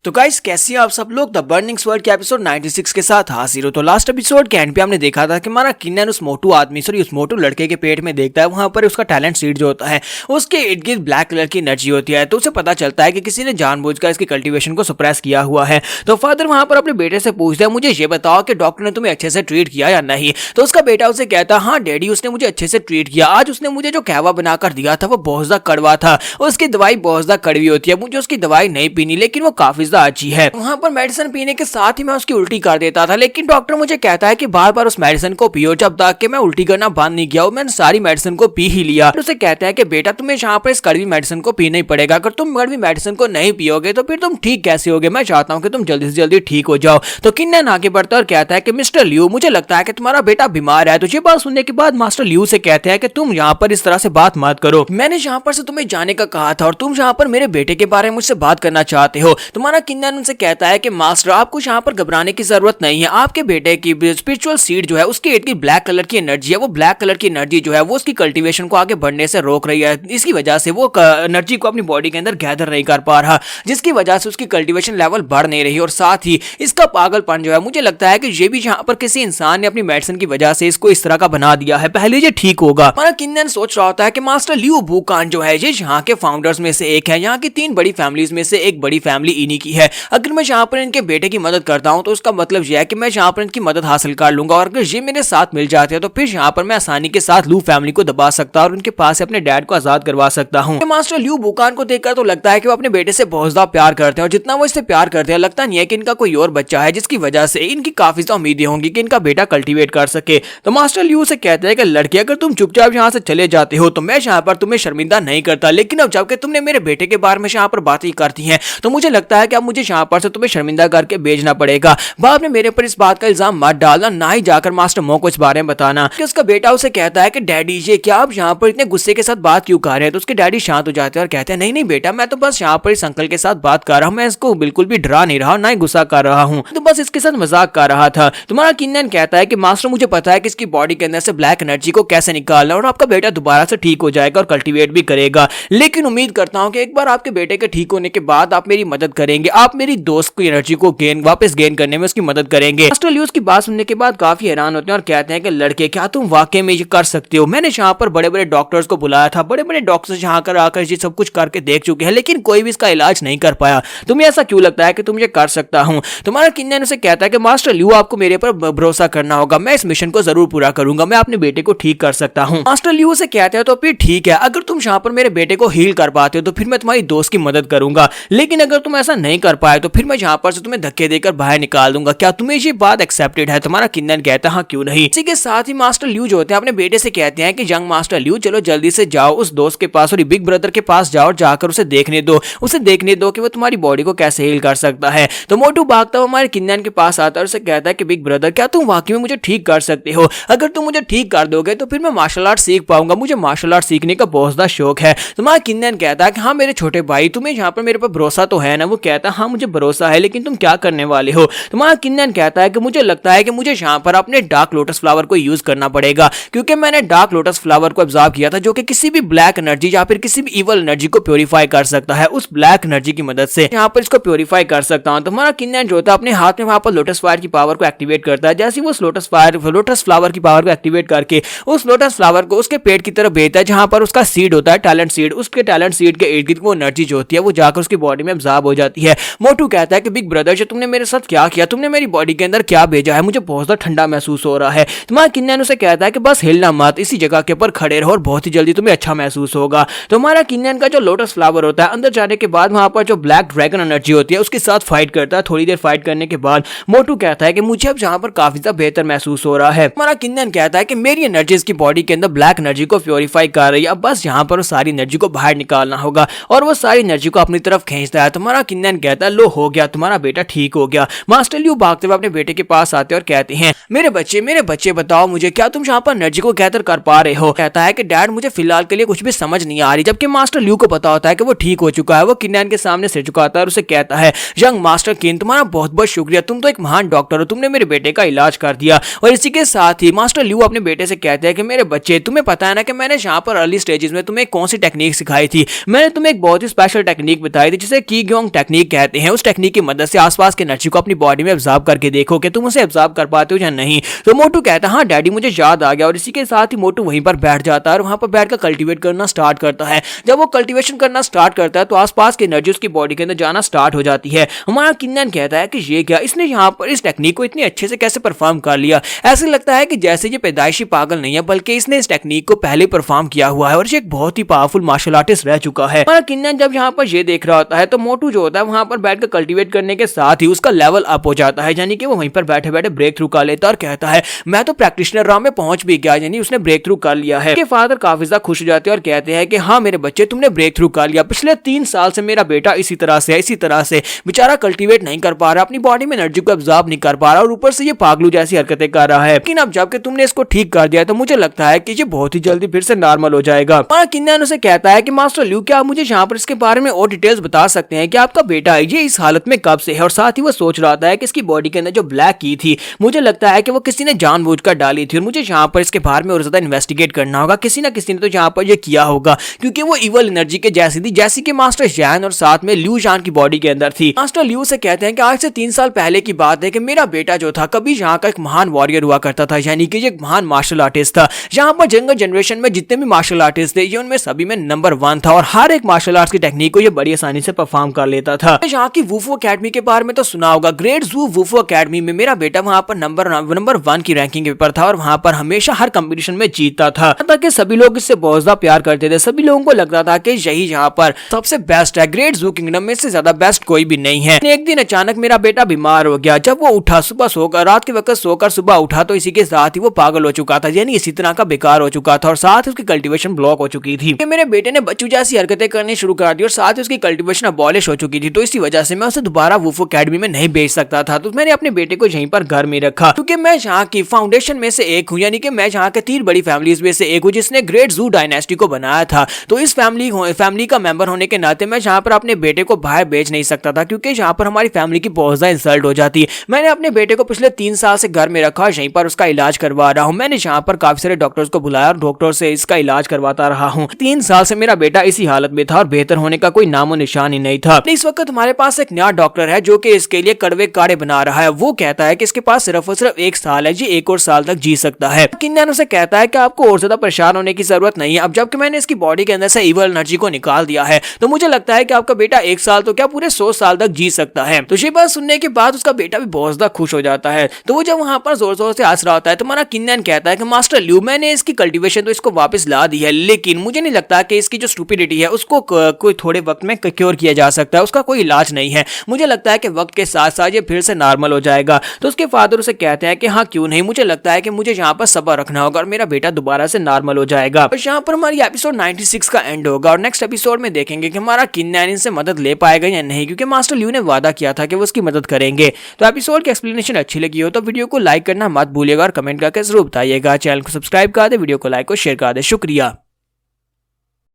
तो गाइस कैसे हैं आप सब लोग। द बर्निंग स्वर्ड के एपिसोड 96 के साथ हाजिर हो। तो लास्ट एपिसोड के एंड पे हमने देखा था कि हमारा किन्नन उस मोटू आदमी उस मोटू लड़के के पेट में देखता है, वहां पर उसका टैलेंट सीड जो होता है उसके इर्द गिर्द ब्लैक कलर की एनर्जी होती है। तो उसे पता चलता है कि किसी ने जानबूझकर इसकी कल्टीवेशन को सप्रेस किया हुआ है। तो फादर वहां पर अपने बेटे से पूछते हैं, मुझे ये बताओ कि डॉक्टर ने तुम्हें अच्छे से ट्रीट किया या नहीं। तो उसका बेटा उसे कहता है, हाँ डैडी उसने मुझे अच्छे से ट्रीट किया। आज उसने मुझे जो कहवा बनाकर दिया था वो बहुत ज्यादा कड़वा था, उसकी दवाई बहुत ज्यादा कड़वी होती है, मुझे उसकी दवाई नहीं पीनी, लेकिन वो काफी ज्यादा अच्छी है। वहां पर मेडिसिन पीने के साथ ही मैं उसकी उल्टी कर देता था, लेकिन डॉक्टर मुझे कहता है कि बार बार उस मेडिसिन को पियो, जब तक कि मैं उल्टी करना बंद नहीं किया। मैंने सारी मेडिसिन को पी ही लिया। उसे कहता है कि बेटा तुम्हें यहाँ पर इस कड़वी मेडिसिन को पीना ही पड़ेगा, अगर तुम कड़वी मेडिसिन को नहीं पियोगे तो फिर तुम ठीक कैसे होगे। मैं चाहता हूँ कि तुम जल्दी से जल्दी ठीक हो जाओ। तो किन्नन आगे बढ़ता है और कहता है कि मिस्टर लियू, मुझे लगता है कि तुम्हारा बेटा बीमार है। तो ये बात सुनने के बाद मास्टर लियू से कहते हैं कि तुम यहाँ पर इस तरह से बात मत करो, मैंने यहाँ पर से तुम्हें जाने का कहा था और तुम यहाँ पर मेरे बेटे के बारे में मुझसे बात करना चाहते हो। तुम्हारा किन्नन उनसे कहता है कि मास्टर आपको यहाँ पर घबराने की जरूरत नहीं है, आपके बेटे की स्पिरिचुअल सीड जो है उसके इर्द गिर्द ब्लैक कलर की एनर्जी है, वो ब्लैक कलर की एनर्जी जो है वो उसकी कल्टीवेशन को आगे बढ़ने से रोक रही है। इसकी वजह से वो एनर्जी को अपनी बॉडी के अंदर गैदर नहीं कर पा रहा, जिसकी वजह से उसकी कल्टीवेशन लेवल बढ़ नहीं रही। और साथ ही इसका पागलपन जो है, मुझे लगता है कि ये भी यहाँ पर किसी इंसान ने अपनी मेडिसिन की वजह से इसको इस तरह का बना दिया है, पहले ये ठीक होगा। हमारा किन्नन सोच रहा होता है कि मास्टर लियू वुकान जो है ये यहाँ के फाउंडर्स में से एक है, यहाँ की 3 बड़ी फैमिलीज में से एक बड़ी फैमिली इन्हीं की है। अगर मैं यहाँ पर इनके बेटे की मदद करता हूँ तो उसका मतलब यह है कि मैं यहाँ पर इनकी मदद हासिल कर लूंगा, और अगर ये मेरे साथ मिल जाते हैं तो फिर यहाँ पर मैं आसानी के साथ लू फैमिली को दबा सकता और उनके पास से अपने डैड को आजाद करवा सकता हूँ। मास्टर लियू वुकान को देखकर तो लगता है कि वो अपने बेटे से बहुत ज्यादा प्यार करते हैं, और जितना वो इससे प्यार करते हैं लगता नहीं है कि इनका कोई और बच्चा है, जिसकी वजह से इनकी काफी ज्यादा उम्मीदें होंगी कि इनका बेटा कल्टीवेट कर सके। तो मास्टर लियू से कहते हैं कि लड़के अगर तुम चुपचाप यहाँ से चले जाते हो तो मैं यहाँ पर तुम्हें शर्मिंदा नहीं करता, लेकिन अब जबकि तुमने मेरे बेटे के बारे में यहाँ पर बातें करती हैं तो मुझे लगता है कि अब मुझे यहाँ पर से तुम्हें शर्मिंदा करके भेजना पड़ेगा। बाप ने मेरे पर इस बात का इल्जाम मत डालना, ना ही जाकर मास्टर मो को इस बारे में बताना। कि उसका बेटा उसे कहता है कि डैडी ये क्या आप यहाँ पर इतने गुस्से के साथ बात क्यों कर रहे हैं। तो उसके डैडी शांत हो जाते हैं और कहते हैं, नहीं नहीं बेटा, मैं तो बस यहाँ पर इस अंकल के साथ बात कर रहा हूँ, मैं इसको बिल्कुल भी डरा नहीं रहा, ना ही गुस्सा कर रहा हूँ, तो बस इसके साथ मजाक कर रहा था। तुम्हारा किन्नन कहता है कि मास्टर मुझे पता है कि इसकी बॉडी के अंदर से ब्लैक एनर्जी को कैसे निकालना, और आपका बेटा दोबारा से ठीक हो जाएगा और कल्टीवेट भी करेगा, लेकिन उम्मीद करता हूँ कि एक बार आपके बेटे के ठीक होने के बाद आप मेरी मदद करेंगे, आप मेरी दोस्त की एनर्जी को वापस गेन करने में उसकी मदद करेंगे। मास्टर लियू की बात सुनने के बाद काफी हैरान होते हैं और कहते हैं कि लड़के क्या तुम वाकई में ये कर सकते हो। मैंने यहाँ पर बड़े बड़े डॉक्टर्स को बुलाया था, बड़े बड़े डॉक्टर्स यहाँ कर आकर ये सब कुछ करके देख चुके हैं, लेकिन कोई भी इसका इलाज नहीं कर पाया। तुम्हें ऐसा क्यों लगता है कि तुम ये कर सकता हूँ। तुम्हारा किन्नन उसे कहता है कि मास्टर लियू आपको मेरे पर भरोसा करना होगा, मैं इस मिशन को जरूर पूरा करूंगा, मैं अपने बेटे को ठीक कर सकता हूँ। मास्टर लियू से कहते हैं तो फिर ठीक है, अगर तुम यहाँ पर मेरे बेटे को हील कर पाते हो तो फिर मैं तुम्हारी दोस्त की मदद करूंगा, लेकिन अगर तुम ऐसा नहीं कर पाए तो फिर मैं यहाँ पर से तुम्हें धक्के देकर बाहर निकाल दूंगा। क्या तुम्हें ये बात एक्सेप्टेड है। तुम्हारा किन्नन कहता है हाँ क्यों नहीं। इसी के साथ ही मास्टर लियू जो होते हैं अपने बेटे से कहते हैं कि यंग मास्टर लियू चलो जल्दी से जाओ उस दोस्त के पास और बिग ब्रदर के पास जाओ, जाकर उसे देखने दो कि वो तुम्हारी बॉडी को कैसे हील कर सकता है। तो मोटू भागता हुआ हमारे किन्नन के पास आता है और उसे कहता है कि बिग ब्रदर क्या तुम वाकई में मुझे ठीक कर सकते हो, अगर तुम मुझे ठीक कर दोगे तो फिर मैं मार्शल आर्ट सीख पाऊंगा, मुझे मार्शल आर्ट सीखने का बहुत ज्यादा शौक है। तुम्हारा किन्नन कहता है कि हाँ मेरे छोटे भाई तुम्हें यहाँ पर मेरे पर भरोसा तो है ना। वो कहता है हाँ मुझे भरोसा है, लेकिन तुम क्या करने वाले हो। तुम्हारा किन्नन कहता है कि मुझे लगता है कि मुझे यहाँ पर अपने डार्क लोटस फ्लावर को यूज करना पड़ेगा, क्योंकि मैंने डार्क लोटस फ्लावर को ऑब्जर्व किया था जो कि किसी भी ब्लैक एनर्जी या फिर किसी भी इवल एनर्जी को प्योरीफाई कर सकता है। उस ब्लैक एनर्जी की मदद से यहाँ पर इसको प्योरीफाई कर सकता हूँ। तुम्हारा किन्नन जो होता है अपने हाथ में वहां पर लोटस फायर की पावर को एक्टिवेट करता है। जैसे वो लोटस फ्लावर की पावर को एक्टिवेट करके उस लोटस फ्लावर को उसके पेट की तरफ भेजता है जहां पर उसका सीड होता है, टैलेंट सीड। उसके टैलेंट सीड के इर्द गिर्द वो एनर्जी जो होती है वो जाकर उसकी बॉडी में अब्जॉर्ब हो जाती है। मोटू कहता है कि बिग ब्रदर जो तुमने मेरे साथ क्या किया, तुमने मेरी बॉडी के अंदर क्या भेजा है, मुझे बहुत ज्यादा ठंडा महसूस हो रहा है। तुम्हारा किन्नन उसे कहता है कि बस हिलना मत, इसी जगह के ऊपर खड़े रहो और बहुत ही जल्दी तुम्हें अच्छा महसूस होगा। तो हमारा किन्नन का जो लोटस फ्लावर होता है अंदर जाने के बाद वहां पर जो ब्लैक ड्रैगन एनर्जी होती है उसके साथ फाइट करता है। थोड़ी देर फाइट करने के बाद मोटू कहता है कि मुझे अब जहां पर काफी ज्यादा बेहतर महसूस हो रहा है। हमारा किन्नन कहता है कि मेरी एनर्जी इसकी बॉडी के अंदर ब्लैक एनर्जी को प्योरीफाई कर रही है, अब बस यहाँ पर सारी एनर्जी को बाहर निकालना होगा, और वो सारी एनर्जी को अपनी तरफ खींचता है। तुम्हारा किन्नन कहता है लो हो गया, तुम्हारा बेटा ठीक हो गया। मास्टर लियू भागते हुए अपने बेटे के पास आते हैं और कहते हैं मेरे बच्चे बताओ मुझे क्या तुम यहाँ पर एनर्जी को गैदर कर पा रहे हो। कहता है कि डैड मुझे फिलहाल के लिए कुछ भी समझ नहीं आ रही, जबकि मास्टर लियू को पता होता है कि वो ठीक हो चुका है। वो किन्नन के सामने सिर झुकाता है और उसे कहता है यंग मास्टर किन तुम्हारा बहुत बहुत शुक्रिया, तुम तो एक महान डॉक्टर हो, तुमने मेरे बेटे का इलाज कर दिया। और इसी के साथ ही मास्टर लियू अपने बेटे से कहते हैं कि मेरे बच्चे तुम्हें पता है ना कि मैंने यहाँ पर अर्ली स्टेजेस में तुम्हें कौन सी टेक्निक सिखाई थी। मैंने तुम्हें एक बहुत ही स्पेशल टेक्निक बताई थी जिसे की ग्योंग टेक्निक टेक्निक कहते हैं, उस टेक्निक की मदद से आसपास के एनर्जी को अपनी बॉडी में एब्जॉर्ब करके देखो कि तुम उसे एब्जॉर्ब कर पाते हो या नहीं। तो मोटू कहता है हाँ डैडी मुझे याद आ गया, और इसी के साथ ही मोटू वहीं पर बैठ जाता है और वहां पर बैठकर कल्टीवेट करना स्टार्ट करता है। जब वो कल्टीवेशन करना स्टार्ट करता है तो आसपास की एनर्जी उसकी बॉडी के अंदर जाना स्टार्ट हो जाती है। हमारा किन्नन कहता है कि ये क्या, इसने यहाँ पर इस टेक्निक को इतनी अच्छे से कैसे परफॉर्म कर लिया। ऐसे लगता है कि जैसे ये पैदाइशी पागल नहीं है बल्कि इसने इस टेक्निक को पहले परफॉर्म किया हुआ है और ये एक बहुत ही पावरफुल मार्शल आर्टिस्ट रह चुका है। हमारा किन्नन जब यहाँ पर ये देख रहा होता है तो मोटू जो होता है वहां पर बैठकर कल्टीवेट करने के साथ ही उसका लेवल अप हो जाता है, यानी कि वो वहीं पर बैठे बैठे ब्रेक थ्रू कर लेता है और कहता है मैं तो प्रैक्टिशनर राउंड में पहुंच भी गया, यानी उसने ब्रेक थ्रू कर लिया है। फादर काफी ज्यादा खुश हो जाते हैं और कहते हैं कि हाँ मेरे बच्चे तुमने ब्रेक थ्रू कर लिया, पिछले 3 साल से मेरा बेटा इसी तरह से बेचारा कल्टीवेट नहीं कर पा रहा, अपनी बॉडी में एनर्जी को एब्जॉर्ब नहीं कर पा रहा और ऊपर से ये पागलू जैसी हरकतें कर रहा है। लेकिन अब जबकि तुमने इसको ठीक कर दिया तो मुझे लगता है कि ये बहुत ही जल्दी फिर से नॉर्मल हो जाएगा। किन्नन उसे कहता है कि मास्टर ल्यू क्या आप मुझे यहाँ पर इसके बारे में और डिटेल्स बता सकते हैं कि आपका बेटा ये इस हालत में कब से है। और साथ ही वो सोच रहा था कि इसकी बॉडी के अंदर जो ब्लैक की थी मुझे लगता है कि वो किसी ने जानबूझकर डाली थी और मुझे यहाँ पर इसके बारे में और ज्यादा इन्वेस्टिगेट करना होगा, किसी ना किसी ने तो यहाँ पर ये किया होगा क्योंकि वो इवल एनर्जी के जैसी थी जैसी कि मास्टर जैन और साथ में ल्यू जान की बॉडी के अंदर थी। मास्टर ल्यू से कहते हैं कि आज से 3 साल पहले की बात है कि मेरा बेटा जो था कभी यहाँ का एक महान वॉरियर हुआ करता था, यानी कि एक महान मार्शल आर्टिस्ट था। यहाँ पर जंगल जनरेशन में जितने भी मार्शल आर्टिस्ट थे ये उनमें सभी में नंबर 1 था और हर एक मार्शल आर्ट्स की टेक्निक को ये बड़ी आसानी से परफॉर्म कर लेता था। यहाँ की वुफू अकेडमी के बारे में तो सुना होगा, ग्रेट जू वुफू अकेडमी में मेरा बेटा वहाँ पर नंबर 1 की रैंकिंग के पेपर था और वहाँ पर हमेशा हर कंपटीशन में जीतता था, ताकि सभी लोग इससे बहुत ज्यादा प्यार करते थे। सभी लोगों को लगता था कि यही यहाँ पर सबसे बेस्ट है, ग्रेट जू किंगडम में से ज्यादा बेस्ट कोई भी नहीं है। एक दिन अचानक मेरा बेटा बीमार हो गया। जब वो उठा सुबह सोकर, रात के वक्त सोकर सुबह उठा तो इसी के साथ ही वो पागल हो चुका था, यानी इसी तरह का बेकार हो चुका था और साथ ही उसकी कल्टीवेशन ब्लॉक हो चुकी थी। मेरे बेटे ने बच्चों जैसी हरकतें करनी शुरू कर दी और साथ ही उसकी कल्टीवेशन अबॉलिश हो चुकी थी, तो इसी वजह से मैं उसे दोबारा वुफू अकेडमी में नहीं भेज सकता था। तो मैंने अपने बेटे को यहीं पर घर में रखा क्योंकि मैं यहाँ की फाउंडेशन में से एक हूँ, यानी कि मैं यहाँ के 3 बड़ी फैमिलीज में से एक हूँ जिसने ग्रेट जू डायनेस्टी को बनाया था। तो इस फैमिली का मेंबर होने के नाते मैं यहाँ पर अपने बेटे को बाहर भेज नहीं सकता था क्योंकि यहाँ पर हमारी फैमिली की बहुत ज्यादा इंसल्ट हो जाती है। मैंने अपने बेटे को पिछले 3 साल से घर में रखा और यहीं पर उसका इलाज करवा रहा हूँ। मैंने यहाँ पर काफी सारे डॉक्टर्स को बुलाया और डॉक्टर से इसका इलाज करवाता रहा हूँ। 3 साल से मेरा बेटा इसी हालत में था और बेहतर होने का कोई नामो निशान ही नहीं था। इस वक्त हमारे पास एक नया डॉक्टर है जो कि इसके लिए कड़वे काढ़े बना रहा है। वो कहता है कि इसके पास सिर्फ और सिर्फ 1 साल है, जी 1 और साल तक जी सकता है। किन्नन उसे कहता है कि आपको और ज्यादा परेशान होने की जरूरत नहीं है। अब जबकि मैंने इसकी बॉडी के अंदर से इवल एनर्जी को निकाल दिया है तो मुझे लगता है कि आपका बेटा 1 साल तो क्या पूरे 100 साल तक जी सकता है। तो ये बात सुनने के बाद उसका बेटा भी बहुत ज्यादा खुश हो जाता है। तो वो जब वहां पर जोर जोर से हंस रहा होता है तो हमारा किन्नन कहता है कि मास्टर ल्यू मैंने इसकी कल्टीवेशन तो इसको वापस ला दी है, लेकिन मुझे नहीं लगता कि इसकी जो स्टूपिडिटी है उसको कोई थोड़े वक्त में क्योर किया जा सकता है, उसका कोई इलाज नहीं है। मुझे लगता है कि वक्त के साथ साथ ये फिर से नॉर्मल हो जाएगा। तो उसके फादर उसे कहते हैं कि हाँ क्यों नहीं, मुझे लगता है कि मुझे यहाँ पर सब्र रखना होगा और मेरा बेटा दोबारा से नॉर्मल हो जाएगा। और यहाँ पर हमारी एपिसोड 96 का एंड होगा और नेक्स्ट एपिसोड में देखेंगे कि हमारा किन्नन इनसे मदद ले पाएगा या नहीं, क्योंकि मास्टर ल्यू ने वादा किया था कि वो उसकी मदद करेंगे। तो एपिसोड की एक्सप्लेनेशन अच्छी लगी हो तो वीडियो को लाइक करना मत भूलिएगा और कमेंट करके जरूर बताइएगा। चैनल को सब्सक्राइब कर दे, वीडियो को लाइक और शेयर कर दे। शुक्रिया।